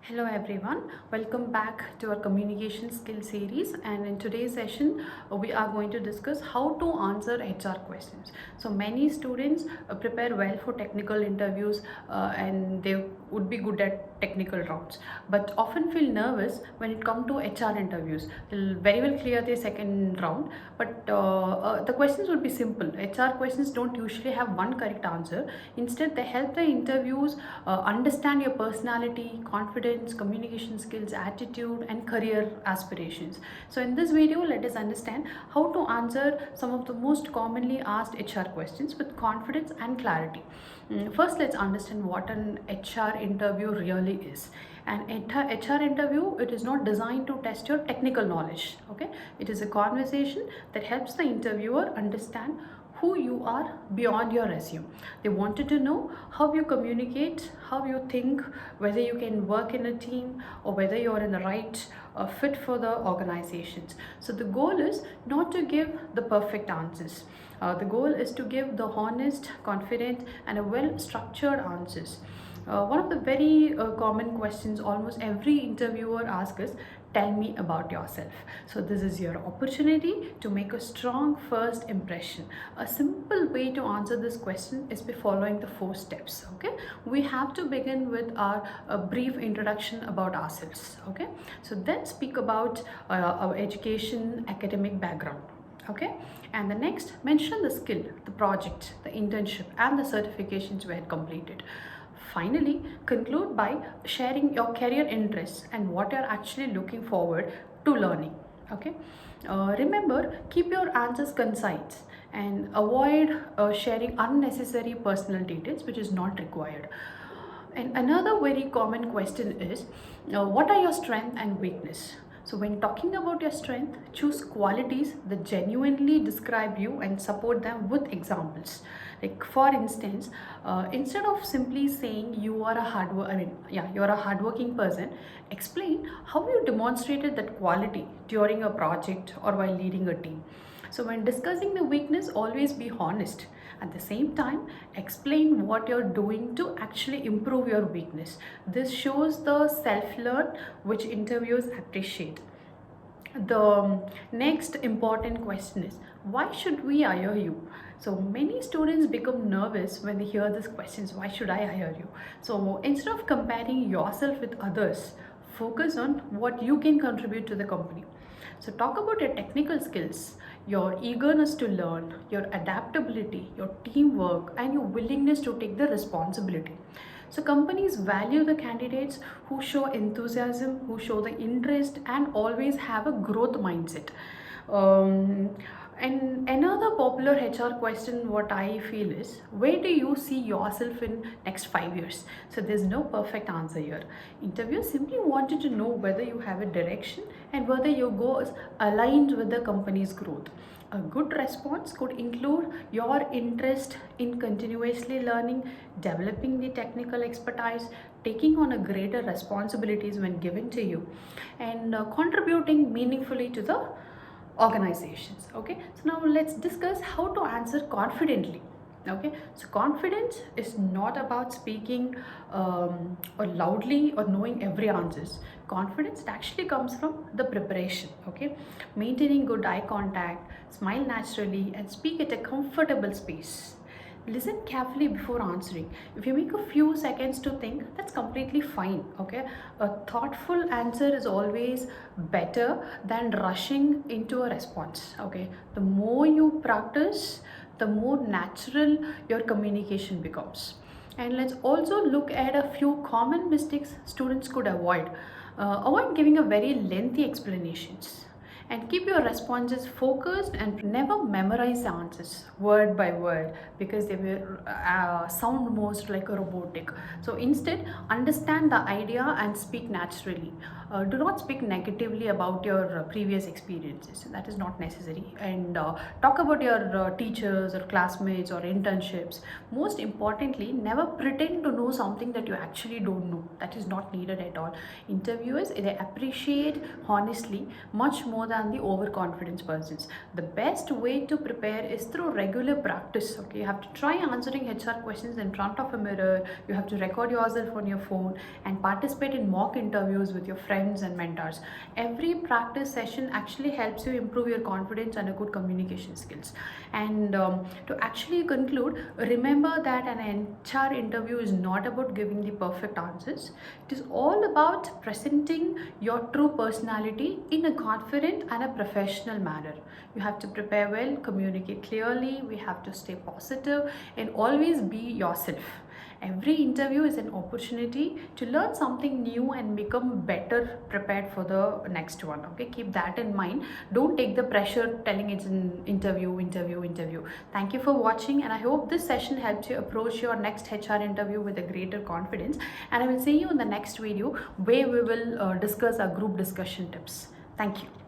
Hello everyone, welcome back to our communication skill series, and in today's session we are going to discuss how to answer HR questions. So many students prepare well for technical interviews and they would be good at technical rounds, but often feel nervous when it comes to HR interviews. They'll very well clear the second round, but the questions would be simple. HR questions don't usually have one correct answer. Instead, they help the interviews understand your personality, confidence, communication skills, attitude, and career aspirations. So in this video, let us understand how to answer some of the most commonly asked HR questions with confidence and clarity. First, let's understand what an HR interview really is. An HR interview, it is not designed to test your technical knowledge. Okay, it is a conversation that helps the interviewer understand who you are beyond your resume. They wanted to know how you communicate, how you think, whether you can work in a team, or whether you're in the right fit for the organizations. So the goal is not to give the perfect answers. The goal is to give the honest, confident, and a well-structured answers. One of the very common questions almost every interviewer asks is, tell me about yourself. So this is your opportunity to make a strong first impression. A simple way to answer this question is by following the 4 steps. Okay, we have to begin with our brief introduction about ourselves. Okay, so then speak about our education, academic background. Okay, and the next, mention the skill, the project, the internship, and the certifications we had completed. Finally, conclude by sharing your career interests and what you're actually looking forward to learning. Okay, remember, keep your answers concise and avoid sharing unnecessary personal details which is not required. And another very common question is, what are your strengths and weakness? So when talking about your strength, choose qualities that genuinely describe you and support them with examples. Like for instance, instead of simply saying you are you're a hardworking person, explain how you demonstrated that quality during a project or while leading a team. So when discussing the weakness, always be honest. At the same time, explain what you're doing to actually improve your weakness. This shows the self-learn which interviewers appreciate. The next important question is, why should we hire you? So many students become nervous when they hear these questions, why should I hire you? So instead of comparing yourself with others, focus on what you can contribute to the company. So talk about your technical skills, your eagerness to learn, your adaptability, your teamwork, and your willingness to take the responsibility. So companies value the candidates who show enthusiasm, who show the interest, and always have a growth mindset. Um, and another popular HR question, what I feel is, where do you see yourself in next 5 years? So there's no perfect answer here. Interviewers simply wanted to know whether you have a direction and whether your goals aligned with the company's growth. A good response could include your interest in continuously learning, developing the technical expertise, taking on a greater responsibilities when given to you, and contributing meaningfully to the organizations. Okay, so now let's discuss how to answer confidently. Okay, so confidence is not about speaking or loudly or knowing every answers. Confidence actually comes from the preparation. Okay, maintaining good eye contact, smile naturally, and speak at a comfortable space. Listen carefully before answering. If you make a few seconds to think, that's completely fine. Okay, a thoughtful answer is always better than rushing into a response. Okay, the more you practice, the more natural your communication becomes. And let's also look at a few common mistakes students could avoid. Avoid giving a very lengthy explanations, and keep your responses focused and never memorize the answers word by word, because they will sound most like a robotic. So instead, understand the idea and speak naturally. Do not speak negatively about your previous experiences, that is not necessary. And talk about your teachers or classmates or internships. Most importantly, never pretend to know something that you actually don't know. That is not needed at all. Interviewers, they appreciate honestly much more than than the overconfident persons. The best way to prepare is through regular practice. Okay, you have to try answering HR questions in front of a mirror. You have to record yourself on your phone and participate in mock interviews with your friends and mentors. Every practice session actually helps you improve your confidence and a good communication skills. And to actually conclude, remember that an HR interview is not about giving the perfect answers. It is all about presenting your true personality in a confident and a professional manner. You have to prepare well, communicate clearly, we have to stay positive, and always be yourself. Every interview is an opportunity to learn something new and become better prepared for the next one. Okay, keep that in mind. Don't take the pressure telling it's an interview. Thank you for watching, and I hope this session helps you approach your next HR interview with a greater confidence. And I will see you in the next video where we will discuss our group discussion tips. Thank you.